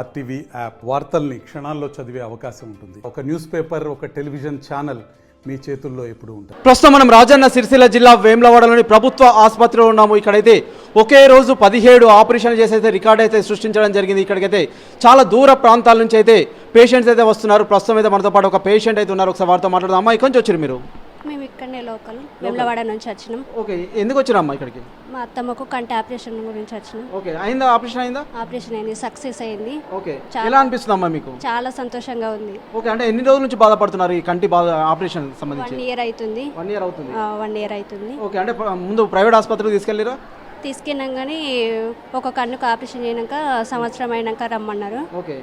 RTV app వార్తల్ని క్షణాల్లో చదివే అవకాశం ఉంటుంది. ఒక న్యూస్ పేపర్, ఒక టెలివిజన్ ఛానల్ మీ చేతుల్లో ఎప్పుడు ఉంటుంది. ప్రస్తుతం మనం రాజన్న సిరిసిల్ల జిల్లా వేములవాడలోని ప్రభుత్వ ఆసుపత్రిలో ఉన్నాము. ఇక్కడైతే ఒకే రోజు 17 ఆపరేషన్లు చేసి అయితే రికార్డ్ అయితే సృష్టించడం జరిగింది. ఇక్కడికైతే చాలా దూర ప్రాంతాల నుంచి అయితే పేషెంట్స్ అయితే వస్తున్నారు. ప్రస్తుతం అయితే మనతో పాటు ఒక పేషెంట్ అయితే ఉన్నారు. ఒకసారి వారితో మాట్లాడదాం. అమ్మా, ఇక్కడి నుంచి వచ్చారు మీరు? మేము ఇక్కడనే లోకల్ వేములవాడ నుంచి వచ్చినాం. ఓకే, ఎందుకు వచ్చారమ్మా ఇక్కడికి? మా అత్తమ్మకు కంటి ఆపరేషన్ గురించి వచ్చినాం. ఓకే, అయిందా? ఆపరేషన్ అయిందా? ఆపరేషన్ అయింది, సక్సెస్ అయింది. ఓకే, ఎలా అనిపిస్తుంది అమ్మా మీకు? చాలా సంతోషంగా ఉంది. ఓకే, అంటే ఎన్ని రోజుల నుంచి బాధపడుతున్నారు ఈ కంటి ఆపరేషన్ సంబంధించి? 1 year అవుతుంది. 1 year అవుతుంది. 1 year అవుతుంది. ఓకే, అంటే ముందు ప్రైవేట్ ఆసుపత్రికి తీసుకెళ్ళిరా? తీసుకెళ్ళాం కానీ ఒక కన్నుకు ఆపరేషన్ చేయనాక సంవత్సరం అయినాక రమ్మన్నారు. ఓకే,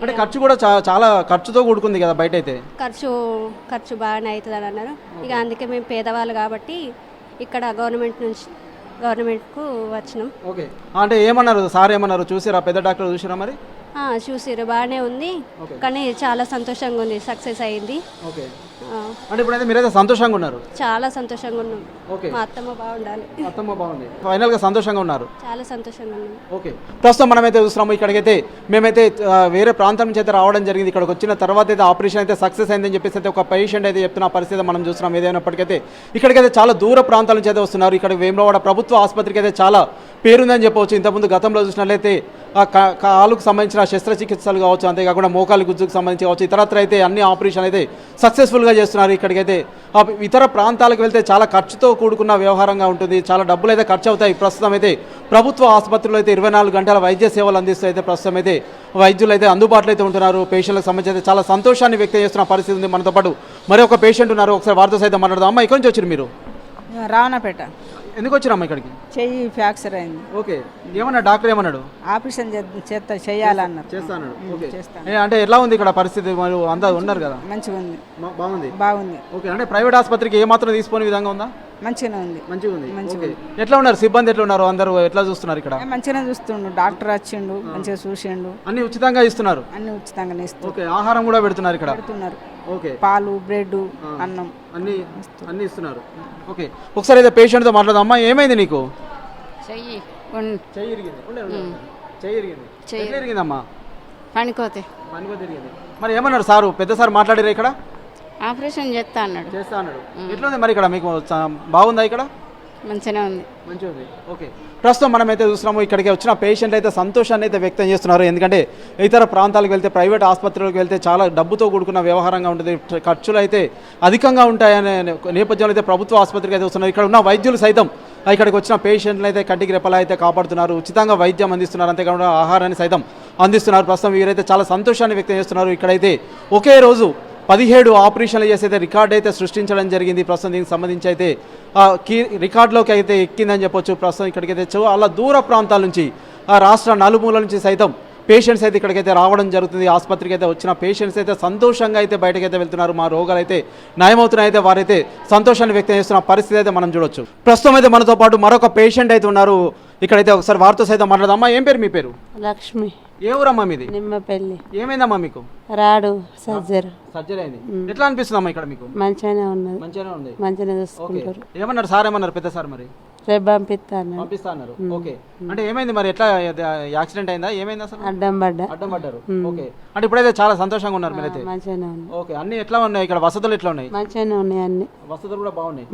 అంటే ఖర్చు కూడా చాలా ఖర్చుతో కూడుకుంది కదా బయట అయితే? ఖర్చు బాగానే అవుతుంది అని అన్నారు. ఇక అందుకే మేము పేదవాళ్ళు కాబట్టి ఇక్కడ గవర్నమెంట్కు వచ్చినాం. ఓకే, అంటే ఏమన్నారు సార్? ఏమన్నారు? చూసిరా? పెద్ద డాక్టర్ చూసిరా మరి? చూసిరు, బాగానే ఉంది. కానీ చాలా సంతోషంగా ఉంది, సక్సెస్ అయింది. ఓకే, అంటే ఇప్పుడైతే మీరైతే సంతోషంగా ఉన్నారు? చాలా సంతోషంగా ఉన్నాం. ఓకే, మా అత్తమ్మ బాగుండాలి. అత్తమ్మ బాగుంది. ఫైనల్గా సంతోషంగా ఉన్నారు? చాలా సంతోషంగా ఉన్నాం. ఓకే, ప్రస్తుతం మనమైతే చూస్తున్నాము. ఇక్కడికైతే మేమైతే వేరే ప్రాంతం నుంచి అయితే రావడం జరిగింది. ఇక్కడికి వచ్చిన తర్వాత అయితే ఆపరేషన్ అయితే సక్సెస్ అయిందని చెప్పేసి అయితే ఒక పేషెంట్ అయితే చెప్తున్న పరిస్థితి మనం చూస్తున్నాం. ఏదైనప్పటికైతే ఇక్కడికైతే చాలా దూర ప్రాంతాల నుంచి అయితే వస్తున్నారు. ఇక్కడ వేములవాడ ప్రభుత్వ ఆసుపత్రికి అయితే చాలా పేరుందని చెప్పవచ్చు. ఇంతకుముందు గతంలో చూసినట్లయితే కాలుకు సంబంధించిన శస్త్రచికిత్సలు కావచ్చు, అంతేకాకుండా మోకాలు గుజ్జుకు సంబంధించి కావచ్చు, ఇతరత్ర అయితే అన్ని ఆపరేషన్ అయితే సక్సెస్ఫుల్గా చేస్తున్నారు. ఇక్కడికైతే ఇతర ప్రాంతాలకు వెళ్తే చాలా ఖర్చుతో కూడుకున్న వ్యవహారంగా ఉంటుంది. చాలా డబ్బులు అయితే ఖర్చు అవుతాయి. ప్రస్తుతం అయితే ప్రభుత్వ ఆసుపత్రులు అయితే 24 గంటల వైద్య సేవలు అందిస్తూ అయితే ప్రస్తుతం అయితే వైద్యులు అయితే అందుబాటులో అయితే ఉంటున్నారు. పేషెంట్లకు సంబంధించి అయితే చాలా సంతోషాన్ని వ్యక్తం చేస్తున్న పరిస్థితి ఉంది. మనతో పాటు మరి ఒక పేషెంట్ ఉన్నారు. ఒకసారి వారితో సైతం మాట్లాడదాం. అమ్మ, ఇక్కడి నుంచి వచ్చారు మీరు? రావణపేట. ఎందుకు వచ్చారమ్మా ఇక్కడికి? చెయ్యి ఫ్రాక్చర్ అయింది. ఓకే, ఏమన్నా డాక్టర్ ఏమన్నాడు? ఆపరేషన్ చేయాలన్నారు. చేస్తాను. ఓకే, చేస్తాను. అంటే ఎలా ఉంది ఇక్కడ పరిస్థితి? మరి అంతా ఉన్నారు కదా? మంచిగా ఉంది. బాగుంది. ఓకే, అంటే ప్రైవేట్ ఆసుపత్రికి ఏ మాత్రం తీసుకునే విధంగా ఉందా? మంచిగా ఉంది. ఓకే, ఎట్లా ఉన్నారు సిబ్బంది? ఎట్లా ఉన్నారు? అందరూ ఎట్లా చూస్తున్నారు ఇక్కడ? మంచిగానే చూస్తుండు. డాక్టర్ వచ్చిండు, మంచిగా చూసిండు. అన్ని ఉచితంగా ఇస్తున్నారు? అన్ని ఉచితంగానే ఇస్తారు. ఓకే, ఆహారం కూడా పెడుతున్నారు ఇక్కడ? పెడుతున్నారు. ఓకే, పాలు, బ్రెడ్, అన్నం అన్ని ఇస్తున్నారు. ఓకే, ఒకసారి అయితే పేషెంట్తో మాట్లాడదాం. అమ్మా, ఏమైంది నీకు? చెయ్యి ఇరిగిందమ్మా? పనికోతే ఇరిగింది. మరి ఏమన్నారు సారు? పెద్ద సార్ మాట్లాడారు ఇక్కడ? ఆపరేషన్ చేస్తా అన్నాడు. ఎట్లా ఉంది మరి ఇక్కడ మీకు? బాగుందా ఇక్కడ? మంచిగా ఉంది. ఓకే, ప్రస్తుతం మనమైతే చూస్తున్నాము. ఇక్కడికి వచ్చిన పేషెంట్ అయితే సంతోషాన్ని అయితే వ్యక్తం చేస్తున్నారు. ఎందుకంటే ఇతర ప్రాంతాలకు వెళ్తే, ప్రైవేట్ ఆసుపత్రులకు వెళ్తే చాలా డబ్బుతో కూడుకున్న వ్యవహారంగా ఉంటుంది. ఖర్చులు అయితే అధికంగా ఉంటాయనే నేపథ్యంలో అయితే ప్రభుత్వ ఆసుపత్రికి అయితే వస్తున్నారు. ఇక్కడ ఉన్న వైద్యులు సైతం ఇక్కడికి వచ్చిన పేషెంట్లు అయితే కంటికి రెప్పలా అయితే కాపాడుతున్నారు. ఉచితంగా వైద్యం అందిస్తున్నారు. అంతేకాకుండా ఆహారాన్ని సైతం అందిస్తున్నారు. ప్రస్తుతం వీరైతే చాలా సంతోషాన్ని వ్యక్తం చేస్తున్నారు. ఇక్కడైతే ఒకే రోజు 17 ఆపరేషన్లు చేసి అయితే రికార్డు అయితే సృష్టించడం జరిగింది. ప్రస్తుతం దీనికి సంబంధించి అయితే రికార్డులోకి అయితే ఎక్కిందని చెప్పొచ్చు. ప్రస్తుతం ఇక్కడికైతే చాలా దూర ప్రాంతాల నుంచి, రాష్ట్ర నలుమూల నుంచి సైతం పేషెంట్స్ అయితే ఇక్కడికైతే రావడం జరుగుతుంది. ఆసుపత్రికి అయితే వచ్చిన పేషెంట్స్ అయితే సంతోషంగా అయితే బయటకైతే వెళ్తున్నారు. మా రోగాలు అయితే నయమవుతున్నాయి. అయితే వారైతే సంతోషాన్ని వ్యక్తం చేస్తున్న పరిస్థితి అయితే మనం చూడొచ్చు. ప్రస్తుతం అయితే మనతో పాటు మరొక పేషెంట్ అయితే ఉన్నారు. ఇక్కడైతే ఒకసారి వారితో సైతం మాట్లాడదాం. అమ్మా, ఏం పేరు? మీ పేరు? లక్ష్మి. ఏ ఊరమ్మా మీది? నిమ్మపల్లి. ఏమైందమ్మా మీకు? రాడు సర్జరీ అయింది. ఎట్లా అనిపిస్తుంది అమ్మా ఇక్కడ మీకు? మంచిగానే ఉన్నది. మంచిగానే చూసుకుంటారు. ఏమన్నారు సార్? ఏమన్నారు పెద్ద సార్? మరి రేపు పంపిస్తా అన్నారు. ఓకే, అంటే ఏమైంది మరి? ఎట్లా యాక్సిడెంట్ అయిందా? ఏమైంది అసలు? అడ్డం పడ్డారు. ఓకే, అంటే ఇప్పుడైతే చాలా సంతోషంగా ఉన్నారు మీరైతే? మంచిగానే ఉంది. ఓకే, అన్ని ఎట్లా ఉన్నాయి ఇక్కడ? వసతులు ఎట్లా ఉన్నాయి? మంచిగానే ఉన్నాయి. అన్ని వసతులు కూడా బాగున్నాయి.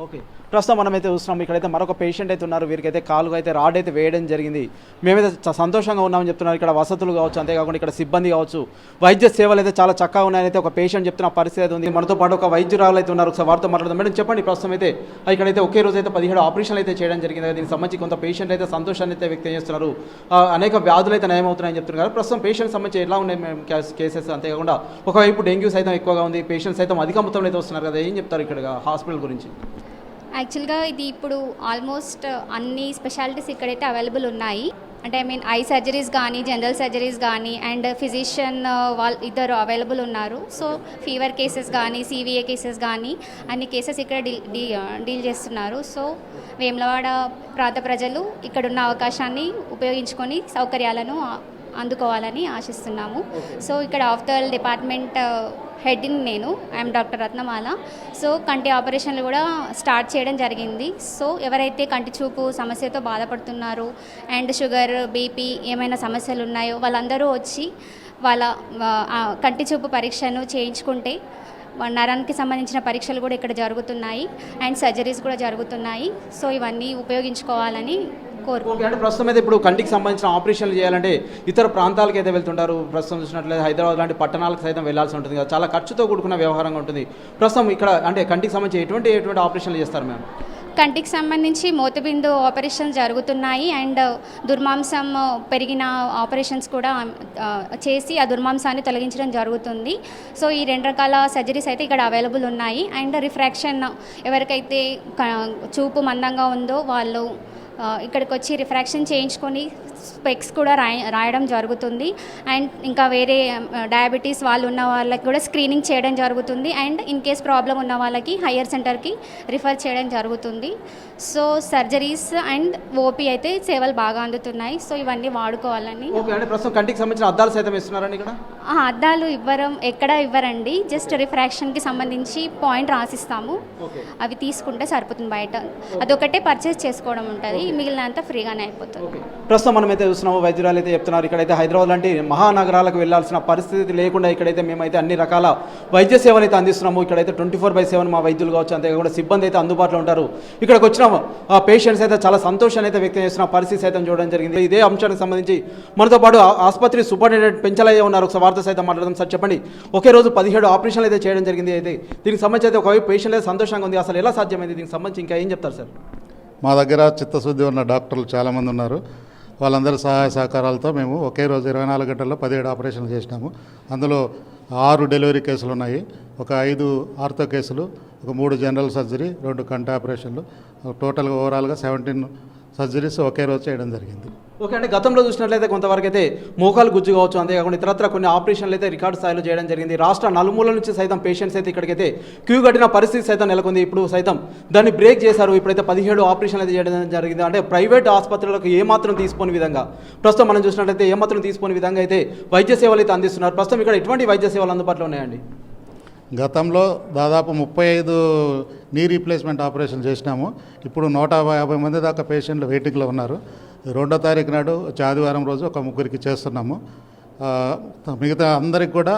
ఓకే, ప్రస్తుతం మనమైతే చూస్తున్నాం. ఇక్కడైతే మరొక పేషెంట్ అయితే ఉన్నారు. వీరికైతే కాలుగా అయితే రాడ్ అయితే వేయడం జరిగింది. మేమైతే సంతోషంగా ఉన్నామని చెప్తున్నారు. ఇక్కడ వసతులు కావచ్చు, అంతేకాకుండా ఇక్కడ సిబ్బంది కావచ్చు, వైద్య సేవలు అయితే చాలా చక్కగా ఉన్నాయని అయితే ఒక పేషెంట్ చెప్తున్న పరిస్థితి అయితే ఉంది. మనతో పాటు ఒక వైద్యురాలు అయితే ఉన్నారు. ఒకసారి వారితో మాట్లాడదాం. మేడం, చెప్పండి. ప్రస్తుతం అయితే ఇక్కడైతే ఒకే రోజు అయితే 17 ఆపరేషన్లు అయితే చేయడం జరిగింది. దీనికి సంబంధించి కొంత పేషెంట్ అయితే సంతోషాన్ని అయితే వ్యక్తం చేస్తున్నారు. అనేక వ్యాధులు అయితే నయమవుతున్నాయని చెప్తున్నారు. ప్రస్తుతం పేషెంట్ సంబంధించి ఎలా ఉన్నాయి కేసెస్? అంతేకాకుండా ఒకవైపు డెంగ్యూ సైతం ఎక్కువగా ఉంది. పేషెంట్స్ సైతం అధిక మొత్తంలో అయితే వస్తున్నారు కదా, ఏం చెప్తారు ఇక్కడ హాస్పిటల్ గురించి? యాక్చువల్గా ఇది ఇప్పుడు ఆల్మోస్ట్ అన్ని స్పెషాలిటీస్ ఇక్కడైతే అవైలబుల్ ఉన్నాయి. అంటే ఐ సర్జరీస్ కానీ, జనరల్ సర్జరీస్ కానీ, అండ్ ఫిజిషియన్ వాళ్ళు ఇద్దరు అవైలబుల్ ఉన్నారు. సో ఫీవర్ కేసెస్ కానీ, CVA కేసెస్ కానీ అన్ని కేసెస్ ఇక్కడ డీల్ చేస్తున్నారు. సో వేములవాడ ప్రాంత ప్రజలు ఇక్కడున్న అవకాశాన్ని ఉపయోగించుకొని సౌకర్యాలను అందుకోవాలని ఆశిస్తున్నాము. సో ఇక్కడ ఆఫ్థల్ డిపార్ట్మెంట్ హెడ్ని నేను ఐఎమ్ డాక్టర్ రత్నమాల. సో కంటి ఆపరేషన్లు కూడా స్టార్ట్ చేయడం జరిగింది. సో ఎవరైతే కంటి చూపు సమస్యతో బాధపడుతున్నారో అండ్ షుగర్, బీపీ ఏమైనా సమస్యలు ఉన్నాయో వాళ్ళందరూ వచ్చి వాళ్ళ కంటి చూపు పరీక్షను చేయించుకుంటే నరానికి సంబంధించిన పరీక్షలు కూడా ఇక్కడ జరుగుతున్నాయి అండ్ సర్జరీస్ కూడా జరుగుతున్నాయి. సో ఇవన్నీ ఉపయోగించుకోవాలని కోరుకుంటున్నాను. అంటే ప్రస్తుతం అయితే ఇప్పుడు కంటికి సంబంధించిన ఆపరేషన్లు చేయాలంటే ఇతర ప్రాంతాలకు అయితే వెళ్తుంటారు. ప్రస్తుతం చూసినట్లయితే హైదరాబాద్ లాంటి పట్టణాలకు సైతం వెళ్లాల్సి ఉంటుంది కదా, చాలా ఖర్చుతో కూడుకున్న వ్యవహారంగా ఉంటుంది. ప్రస్తుతం ఇక్కడ అంటే కంటికి సంబంధించి ఎటువంటి ఆపరేషన్లు చేస్తారు మేము? కంటికి సంబంధించి మోతబిందు ఆపరేషన్స్ జరుగుతున్నాయి అండ్ దుర్మాంసం పెరిగిన ఆపరేషన్స్ కూడా చేసి ఆ దుర్మాంసాన్ని తొలగించడం జరుగుతుంది. సో ఈ 2 రకాల సర్జరీస్ అయితే ఇక్కడ అవైలబుల్ ఉన్నాయి. అండ్ రిఫ్రాక్షన్ ఎవరికైతే చూపు మందంగా ఉందో వాళ్ళు ఇక్కడికి వచ్చి రిఫ్రాక్షన్ చేయించుకొని స్పెక్స్ కూడా రాయడం జరుగుతుంది. అండ్ ఇంకా వేరే డయాబెటీస్ వాళ్ళు ఉన్న వాళ్ళకి కూడా స్క్రీనింగ్ చేయడం జరుగుతుంది. అండ్ ఇన్ కేస్ ప్రాబ్లం ఉన్న వాళ్ళకి హయ్యర్ సెంటర్కి రిఫర్ చేయడం జరుగుతుంది. సో సర్జరీస్ అండ్ ఓపీ అయితే సేవలు బాగా అందుతున్నాయి. సో ఇవన్నీ వాడుకోవాలని. అంటే ప్రస్తుతం కంటికి సంబంధించిన అద్దాలు సైతం ఇస్తున్నారండి ఇక్కడ? అద్దాలు ఎక్కడ ఇవ్వరండి, జస్ట్ రిఫ్రాక్షన్కి సంబంధించి పాయింట్ రాసిస్తాము, అవి తీసుకుంటే సరిపోతుంది. బయట అదొకటే పర్చేస్ చేసుకోవడం ఉంటుంది, మిగిలినంత ఫ్రీగానే అయిపోతుంది. ప్రస్తుతం మనమైతే చూస్తున్నాము, వైద్యురాలు అయితే చెప్తున్నారు ఇక్కడైతే హైదరాబాద్ లాంటి మహానగరాలకు వెళ్లాల్సిన పరిస్థితి లేకుండా ఇక్కడైతే మేమైతే అన్ని రకాల వైద్య సేవలు అయితే అందిస్తున్నాము. ఇక్కడైతే 24/7 మా వైద్యులు కావచ్చు, అంతేకాకుండా సిబ్బంది అయితే అందుబాటులో ఉంటారు. ఇక్కడికి వచ్చిన పేషెంట్స్ అయితే చాలా సంతోషాన్ని అయితే వ్యక్తం చేస్తున్న పరిస్థితి సైతం చూడడం జరిగింది. ఇదే అంశానికి సంబంధించి మనతో పాటు ఆసుపత్రి సూపరింటెండెంట్ పెంచలయ్య ఉన్నారు. ఒక వార్త సైతం మాట్లాడదాం. సార్ చెప్పండి, ఒకే రోజు 17 ఆపరేషన్లు అయితే చేయడం జరిగింది. అయితే దీనికి సంబంధించి అయితే ఒకవైపు పేషెంట్ అయితే సంతోషంగా ఉంది, అసలు ఎలా సాధ్యమైంది? దీనికి సంబంధించి ఇంకా ఏం చెప్తారు సార్? మా దగ్గర చిత్తశుద్ధి ఉన్న డాక్టర్లు చాలామంది ఉన్నారు. వాళ్ళందరి సహాయ సహకారాలతో మేము ఒకే రోజు 24 గంటల్లో 17 ఆపరేషన్లు చేసినాము. అందులో 6 డెలివరీ కేసులు ఉన్నాయి, ఒక 5 ఆర్థో కేసులు, ఒక 3 జనరల్ సర్జరీ, 2 కంటి ఆపరేషన్లు, టోటల్గా ఓవరాల్గా 17 సర్జరీస్ ఒకే రోజు చేయడం జరిగింది. ఓకే అండి, గతంలో చూసినట్లయితే కొంతవరకు అయితే మోకాలు గుజ్జు కావచ్చు, అంతేకాకుండా ఇతరత్ర కొన్ని ఆపరేషన్లు అయితే రికార్డు స్థాయిలో చేయడం జరిగింది. రాష్ట్ర నలుమూల నుంచి సైతం పేషెంట్స్ అయితే ఇక్కడికైతే క్యూ కట్టిన పరిస్థితి సైతం నెలకొంది. ఇప్పుడు సైతం దాన్ని బ్రేక్ చేశారు. ఇప్పుడైతే 17 ఆపరేషన్లు అయితే చేయడం జరిగింది. అంటే ప్రైవేట్ ఆసుపత్రులకు ఏమాత్రం తీసుకోని విధంగా, ప్రస్తుతం మనం చూసినట్లయితే ఏమాత్రం తీసుకోని విధంగా అయితే వైద్య సేవలు అయితే అందిస్తున్నారు. ప్రస్తుతం ఇక్కడ ఎటువంటి వైద్య సేవలు అందుబాటులో ఉన్నాయండి? గతంలో దాదాపు 35 నీ రీప్లేస్మెంట్ ఆపరేషన్ చేసినాము. ఇప్పుడు 150 మంది దాకా పేషెంట్లు వెయిటింగ్లో ఉన్నారు. 2వ తారీఖు నాడు ఆదివారం రోజు ఒక 3 చేస్తున్నాము. మిగతా అందరికి కూడా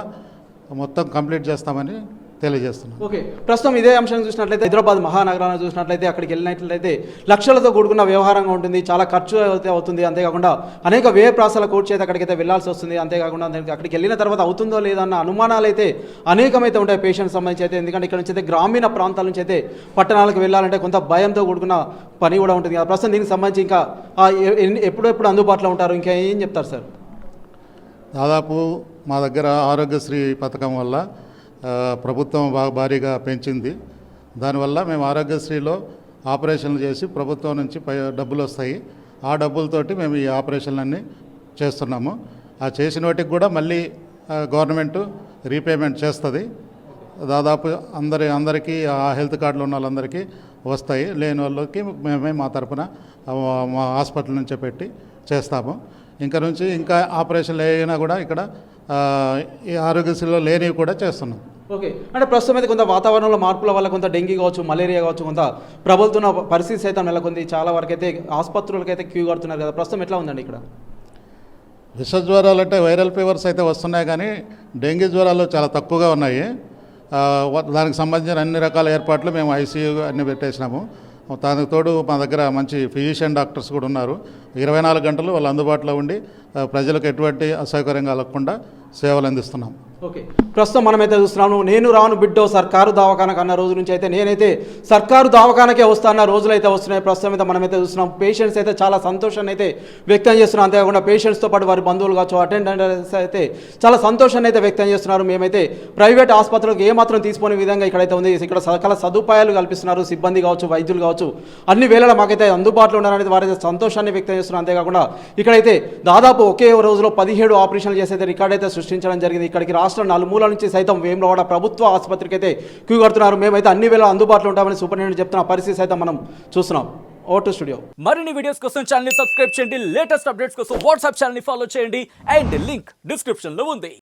మొత్తం కంప్లీట్ చేస్తామని తెలియజేస్తున్నాం. ఓకే, ప్రస్తుతం ఇదే అంశం చూసినట్లయితే హైదరాబాద్ మహానగరాన్ని చూసినట్లయితే అక్కడికి వెళ్ళినట్లయితే లక్షలతో కూడుకున్న వ్యవహారంగా ఉంటుంది, చాలా ఖర్చు అయితే అవుతుంది. అంతేకాకుండా అనేక వ్యయ ప్రాసాల కోర్టు చేత అక్కడికైతే వెళ్లాల్సి వస్తుంది. అంతేకాకుండా అక్కడికి వెళ్ళిన తర్వాత అవుతుందో లేదన్న అనుమానాలు అయితే అనేకమైతే ఉంటాయి పేషెంట్ సంబంధించి అయితే. ఎందుకంటే ఇక్కడ నుంచి అయితే గ్రామీణ ప్రాంతాల నుంచి అయితే పట్టణాలకు వెళ్ళాలంటే కొంత భయంతో కూడుకున్న పని కూడా ఉంటుంది. ప్రస్తుతం దీనికి సంబంధించి ఇంకా ఎప్పుడెప్పుడు అందుబాటులో ఉంటారు, ఇంకా ఏం చెప్తారు సార్? దాదాపు మా దగ్గర ఆరోగ్యశ్రీ పథకం వల్ల ప్రభుత్వం భారీగా పెంచింది. దానివల్ల మేము ఆరోగ్యశ్రీలో ఆపరేషన్లు చేసి ప్రభుత్వం నుంచి డబ్బులు వస్తాయి. ఆ డబ్బులతోటి మేము ఈ ఆపరేషన్లన్నీ చేస్తున్నాము. ఆ చేసిన వాటికి కూడా మళ్ళీ గవర్నమెంట్ రీపేమెంట్ చేస్తుంది. దాదాపు అందరికీ ఆ హెల్త్ కార్డులు ఉన్న వాళ్ళందరికీ వస్తాయి. లేని వాళ్ళకి మేమే మా తరపున మా హాస్పిటల్ నుంచే పెట్టి చేస్తాము. ఇంకా ఆపరేషన్లు అయినా కూడా ఇక్కడ ఈ ఆరోగ్యశ్రీలో లేనివి కూడా చేస్తున్నాం. ఓకే, అంటే ప్రస్తుతం అయితే కొంత వాతావరణంలో మార్పుల వల్ల కొంత డెంగీ కావచ్చు, మలేరియా కావచ్చు, కొంత ప్రబలుతున్న పరిస్థితి సైతం నెలకొంది. చాలా వరకు అయితే ఆసుపత్రులకైతే క్యూ కడుతున్నారు కదా, ప్రస్తుతం ఎట్లా ఉందండి ఇక్కడ? విష జ్వరాలు అంటే వైరల్ ఫీవర్స్ అయితే వస్తున్నాయి, కానీ డెంగీ జ్వరాలు చాలా తక్కువగా ఉన్నాయి. దానికి సంబంధించిన అన్ని రకాల ఏర్పాట్లు మేము ఐసీయూ అన్ని పెట్టేసినాము. దానికి తోడు మా దగ్గర మంచి ఫిజిషియన్ డాక్టర్స్ కూడా ఉన్నారు. 24 గంటలు వాళ్ళు అందుబాటులో ఉండి ప్రజలకు ఎటువంటి అసౌకర్యం కలగకుండా సేవలు అందిస్తున్నాం. ఓకే, ప్రస్తుతం మనమైతే చూస్తున్నాము, నేను రాను బిడ్డో సర్కారు దవాఖానకు అన్న రోజు నుంచి అయితే నేనైతే సర్కారు దవాఖానకే వస్తాన్న రోజులు అయితే వస్తున్నాయి. ప్రస్తుతం అయితే మనమైతే చూస్తున్నాం పేషెంట్స్ అయితే చాలా సంతోషాన్ని అయితే వ్యక్తం చేస్తున్నాం. అంతేకాకుండా పేషెంట్స్తో పాటు వారి బంధువులు కావచ్చు, అటెండెంట్స్ అయితే చాలా సంతోషాన్ని అయితే వ్యక్తం చేస్తున్నారు. మేమైతే ప్రైవేట్ ఆసుపత్రులకు ఏమాత్రం తీసుకునే విధంగా ఇక్కడైతే ఉంది. ఇక్కడ సకల సదుపాయాలు కల్పిస్తున్నారు, సిబ్బంది కావచ్చు, వైద్యులు కావచ్చు, అన్ని వేళలా మాకైతే అందుబాటులో ఉన్నారనేది వారైతే సంతోషాన్ని వ్యక్తం చేస్తున్నారు. అంతేకాకుండా ఇక్కడైతే దాదాపు ఒకే రోజులో 17 ఆపరేషన్లు చేసైతే రికార్డ్ అయితే సృష్టించడం జరిగింది. ఇక్కడికి రాష్ట్ర నలుమూల నుంచి సైతం వేములవాడ ప్రభుత్వ ఆసుపత్రికి అయితే క్యూ కడుతున్నారు. మేమైతే అన్ని వేళ అందుబాటులో ఉంటామని సూపరింటెండెంట్ చెప్తున్న పరిస్థితి సైతం మనం చూస్తున్నాం. Vote studio. మరిన్ని వీడియోస్ కోసం ఛానల్ ని సబ్స్క్రైబ్ చేయండి, లేటెస్ట్ అప్డేట్స్ కోసం వాట్సాప్ ఛానల్ ని ఫాలో చేయండి అండ్ లింక్ డిస్క్రిప్షన్ లో ఉంది.